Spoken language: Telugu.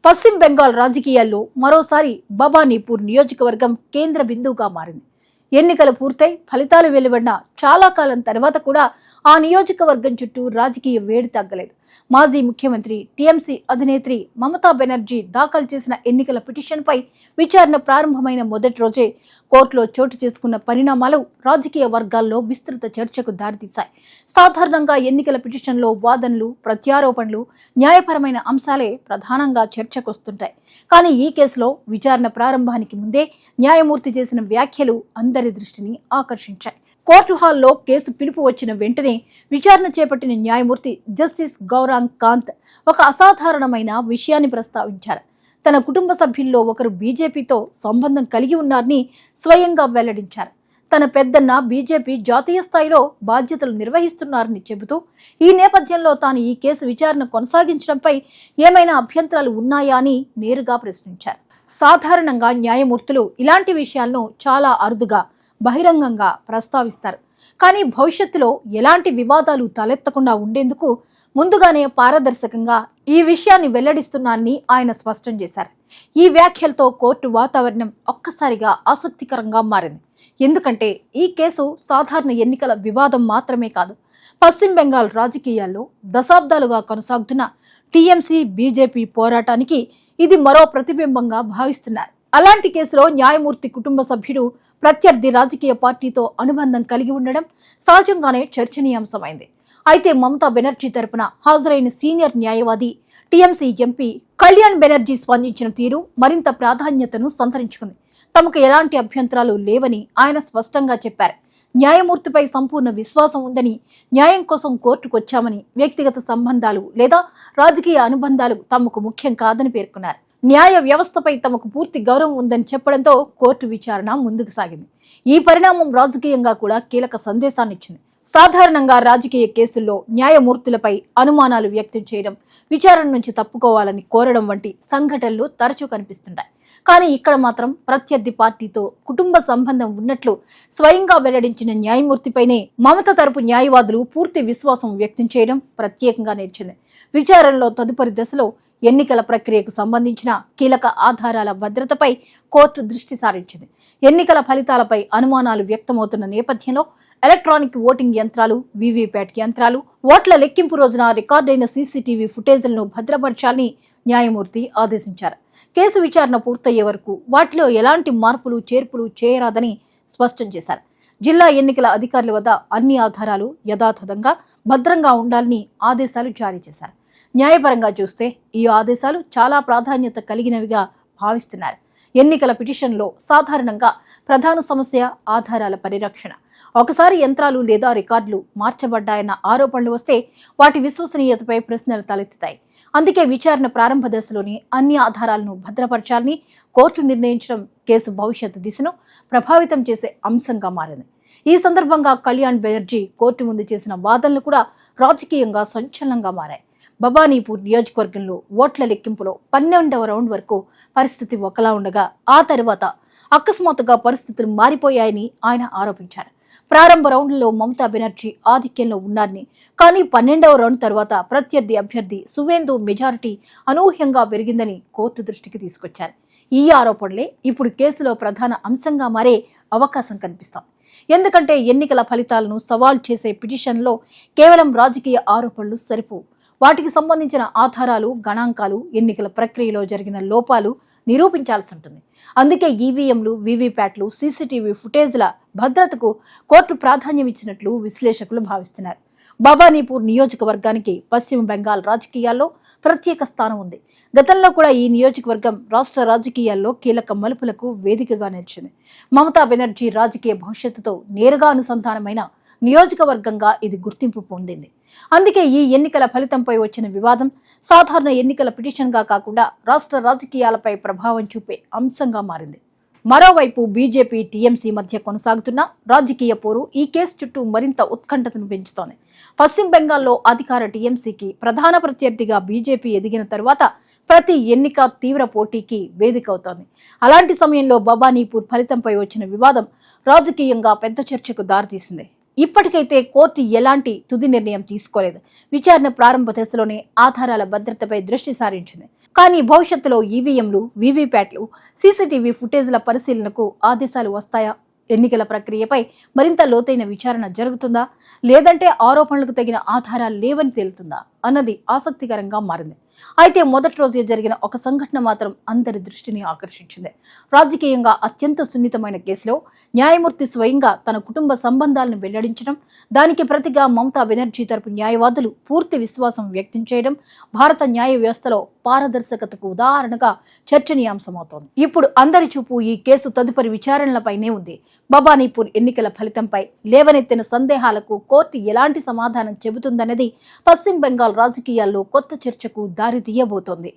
పశ్చిమ బెంగాల్ రాజకీయాల్లో మరోసారి భవానీపూర్ నియోజకవర్గం కేంద్ర బిందువుగా మారింది. ఎన్నికలు పూర్తయి ఫలితాలు వెలువడిన చాలా కాలం తర్వాత కూడా ఆ నియోజకవర్గం చుట్టూ రాజకీయ వేడి తగ్గలేదు. మాజీ ముఖ్యమంత్రి టీఎంసీ అధినేత్రి మమతా బెనర్జీ దాఖలు చేసిన ఎన్నికల పిటిషన్పై విచారణ ప్రారంభమైన మొదటి రోజే కోర్టులో చోటు చేసుకున్న పరిణామాలు రాజకీయ వర్గాల్లో విస్తృత చర్చకు దారితీశాయి. సాధారణంగా ఎన్నికల పిటిషన్లో వాదనలు, ప్రత్యారోపణలు, న్యాయపరమైన అంశాలే ప్రధానంగా చర్చకొస్తుంటాయి. కానీ ఈ కేసులో విచారణ ప్రారంభానికి ముందే న్యాయమూర్తి చేసిన వ్యాఖ్యలు అందరి దృష్టిని ఆకర్షించాయి. కోర్టు హాల్లో కేసు పిలుపు వచ్చిన వెంటనే విచారణ చేపట్టిన న్యాయమూర్తి జస్టిస్ గౌరాంగ్ కాంత్ ఒక అసాధారణమైన విషయాన్ని ప్రస్తావించారు. తన కుటుంబ సభ్యుల్లో ఒకరు బీజేపీతో సంబంధం కలిగి ఉన్నారని స్వయంగా వెల్లడించారు. తన పెద్దన్న బీజేపీ జాతీయ స్థాయిలో బాధ్యతలు నిర్వహిస్తున్నారని చెబుతూ ఈ నేపథ్యంలో తాను ఈ కేసు విచారణ కొనసాగించడంపై ఏమైనా అభ్యంతరాలు ఉన్నాయా అని నేరుగా ప్రశ్నించారు. సాధారణంగా న్యాయమూర్తులు ఇలాంటి విషయాలను చాలా అరుదుగా బహిరంగంగా ప్రస్తావిస్తారు. కానీ భవిష్యత్తులో ఎలాంటి వివాదాలు తలెత్తకుండా ఉండేందుకు ముందుగానే పారదర్శకంగా ఈ విషయాన్ని వెల్లడిస్తున్నారని ఆయన స్పష్టం చేశారు. ఈ వ్యాఖ్యలతో కోర్టు వాతావరణం ఒక్కసారిగా ఆసక్తికరంగా మారింది. ఎందుకంటే ఈ కేసు సాధారణ ఎన్నికల వివాదం మాత్రమే కాదు, పశ్చిమ బెంగాల్ రాజకీయాల్లో దశాబ్దాలుగా కొనసాగుతున్న టీఎంసీ బీజేపీ పోరాటానికి ఇది మరో ప్రతిబింబంగా భావిస్తున్నారు. అలాంటి కేసులో న్యాయమూర్తి కుటుంబ సభ్యుడు ప్రత్యర్థి రాజకీయ పార్టీతో అనుబంధం కలిగి ఉండడం సహజంగానే చర్చనీయాంశమైంది. అయితే మమతా బెనర్జీ తరపున హాజరైన సీనియర్ న్యాయవాది టీఎంసీ ఎంపీ కళ్యాణ్ బెనర్జీ స్పందించిన తీరు మరింత ప్రాధాన్యతను సంతరించుకుంది. తమకు ఎలాంటి అభ్యంతరాలు లేవని ఆయన స్పష్టంగా చెప్పారు. న్యాయమూర్తిపై సంపూర్ణ విశ్వాసం ఉందని, న్యాయం కోసం కోర్టుకొచ్చామని, వ్యక్తిగత సంబంధాలు లేదా రాజకీయ అనుబంధాలు తమకు ముఖ్యం కాదని పేర్కొన్నారు. న్యాయ వ్యవస్థపై తమకు పూర్తి గౌరవం ఉందని చెప్పడంతో కోర్టు విచారణ ముందుకు సాగింది. ఈ పరిణామం రాజకీయంగా కూడా కీలక సందేశాన్నిచ్చింది. సాధారణంగా రాజకీయ కేసుల్లో న్యాయమూర్తులపై అనుమానాలు వ్యక్తం చేయడం, విచారణ నుంచి తప్పుకోవాలని కోరడం వంటి సంఘటనలు తరచూ కనిపిస్తుంటాయి. కానీ ఇక్కడ మాత్రం ప్రత్యర్థి పార్టీతో కుటుంబ సంబంధం ఉన్నట్లు స్వయంగా వెల్లడించిన న్యాయమూర్తిపైనే మమత తరపు న్యాయవాదులు పూర్తి విశ్వాసం వ్యక్తం చేయడం ప్రత్యేకంగా నిలిచింది. విచారణలో తదుపరి దశలో ఎన్నికల ప్రక్రియకు సంబంధించిన కీలక ఆధారాల భద్రతపై కోర్టు దృష్టి సారించింది. ఎన్నికల ఫలితాలపై అనుమానాలు వ్యక్తమవుతున్న నేపథ్యంలో ఎలక్ట్రానిక్ ఓటింగ్ యంత్రాలు, వీవీప్యాట్ యంత్రాలు, ఓట్ల లెక్కింపు రోజున రికార్డైన సీసీటీవీ ఫుటేజీలను భద్రపరచాలని న్యాయమూర్తి ఆదేశించారు. కేసు విచారణ పూర్తయ్యే వరకు వాటిలో ఎలాంటి మార్పులు చేర్పులు చేయరాదని స్పష్టం చేశారు. జిల్లా ఎన్నికల అధికారుల వద్ద అన్ని ఆధారాలు యథాతథంగా భద్రంగా ఉండాలని ఆదేశాలు జారీ చేశారు. న్యాయపరంగా చూస్తే ఈ ఆదేశాలు చాలా ప్రాధాన్యత కలిగినవిగా భావిస్తున్నారు. ఎన్నికల పిటిషన్లో సాధారణంగా ప్రధాన సమస్య ఆధారాల పరిరక్షణ. ఒకసారి యంత్రాలు లేదా రికార్డులు మార్చబడ్డాయన్న ఆరోపణలు వస్తే వాటి విశ్వసనీయతపై ప్రశ్నలు తలెత్తుతాయి. అందుకే విచారణ ప్రారంభ దశలోని అన్ని ఆధారాలను భద్రపరచాలని కోర్టు నిర్ణయించడం కేసు భవిష్యత్తు దిశను ప్రభావితం చేసే అంశంగా మారింది. ఈ సందర్భంగా కళ్యాణ్ బెనర్జీ కోర్టు ముందు చేసిన వాదనలు కూడా రాజకీయంగా సంచలనంగా మారాయి. భవానీపూర్ నియోజకవర్గంలో ఓట్ల లెక్కింపులో 12వ రౌండ్ వరకు పరిస్థితి ఒకలా ఉండగా ఆ తర్వాత అకస్మాత్తుగా పరిస్థితులు మారిపోయాయని ఆయన ఆరోపించారు. ప్రారంభ రౌండ్లలో మమతా బెనర్జీ ఆధిక్యంలో ఉన్నారని, కానీ 12వ రౌండ్ తర్వాత ప్రత్యర్థి అభ్యర్థి సువేందు మెజారిటీ అనూహ్యంగా పెరిగిందని కోర్టు దృష్టికి తీసుకొచ్చారు. ఈ ఆరోపణలే ఇప్పుడు కేసులో ప్రధాన అంశంగా మారే అవకాశం కనిపిస్తోంది. ఎందుకంటే ఎన్నికల ఫలితాలను సవాల్ చేసే పిటిషన్లో కేవలం రాజకీయ ఆరోపణలు సరిపోవు. వాటికి సంబంధించిన ఆధారాలు, గణాంకాలు, ఎన్నికల ప్రక్రియలో జరిగిన లోపాలు నిరూపించాల్సి ఉంటుంది. అందుకే ఈవీఎంలు, వీవీప్యాట్లు, సీసీటీవీ ఫుటేజ్ల భద్రతకు కోర్టు ప్రాధాన్యం ఇచ్చినట్లు విశ్లేషకులు భావిస్తున్నారు. భవానీపూర్ నియోజకవర్గానికి పశ్చిమ బెంగాల్ రాజకీయాల్లో ప్రత్యేక స్థానం ఉంది. గతంలో కూడా ఈ నియోజకవర్గం రాష్ట్ర రాజకీయాల్లో కీలక మలుపులకు వేదికగా నిలిచింది. మమతా బెనర్జీ రాజకీయ భవిష్యత్తుతో నేరుగా అనుసంధానమైన నియోజకవర్గంగా ఇది గుర్తింపు పొందింది. అందుకే ఈ ఎన్నికల ఫలితంపై వచ్చిన వివాదం సాధారణ ఎన్నికల పిటిషన్గా కాకుండా రాష్ట్ర రాజకీయాలపై ప్రభావం చూపే అంశంగా మారింది. మరోవైపు బీజేపీ, టీఎంసీ మధ్య కొనసాగుతున్న రాజకీయ పోరు ఈ కేసు చుట్టూ మరింత ఉత్కంఠతను పెంచుతోంది. పశ్చిమ బెంగాల్లో అధికార టీఎంసీకి ప్రధాన ప్రత్యర్థిగా బీజేపీ ఎదిగిన తరువాత ప్రతి ఎన్నిక తీవ్ర పోటీకి వేదికవుతోంది. అలాంటి సమయంలో భవానీపూర్ ఫలితంపై వచ్చిన వివాదం రాజకీయంగా పెద్ద చర్చకు దారితీసింది. ఇప్పటికైతే కోర్టు ఎలాంటి తుది నిర్ణయం తీసుకోలేదు. విచారణ ప్రారంభ దశలోనే ఆధారాల భద్రతపై దృష్టి సారించింది. కానీ భవిష్యత్తులో ఈవీఎంలు, వీవీప్యాట్లు, సీసీటీవీ ఫుటేజ్ల పరిశీలనకు ఆదేశాలు వస్తాయా? ఎన్నికల ప్రక్రియపై మరింత లోతైన విచారణ జరుగుతుందా, లేదంటే ఆరోపణలకు తగిన ఆధారాలు లేవని తేలుతుందా అన్నది ఆసక్తికరంగా మారింది. అయితే మొదటి రోజే జరిగిన ఒక సంఘటన మాత్రం అందరి దృష్టిని ఆకర్షించింది. రాజకీయంగా అత్యంత సున్నితమైన కేసులో న్యాయమూర్తి స్వయంగా తన కుటుంబ సంబంధాలను వెల్లడించడం, దానికి ప్రతిగా మమతా బెనర్జీ తరపు న్యాయవాదులు పూర్తి విశ్వాసం వ్యక్తం చేయడం భారత న్యాయ వ్యవస్థలో పారదర్శకతకు ఉదాహరణగా చర్చనీయాంశమవుతోంది. ఇప్పుడు అందరి చూపు ఈ కేసు తదుపరి విచారణలపైనే ఉంది. భవానీపూర్ ఎన్నికల ఫలితంపై లేవనెత్తిన సందేహాలకు కోర్టు ఎలాంటి సమాధానం చెబుతుందన్నది పశ్చిమ బెంగాల్ రాజకీయాల్లో కొత్త చర్చకు దారి తీయబోతోంది.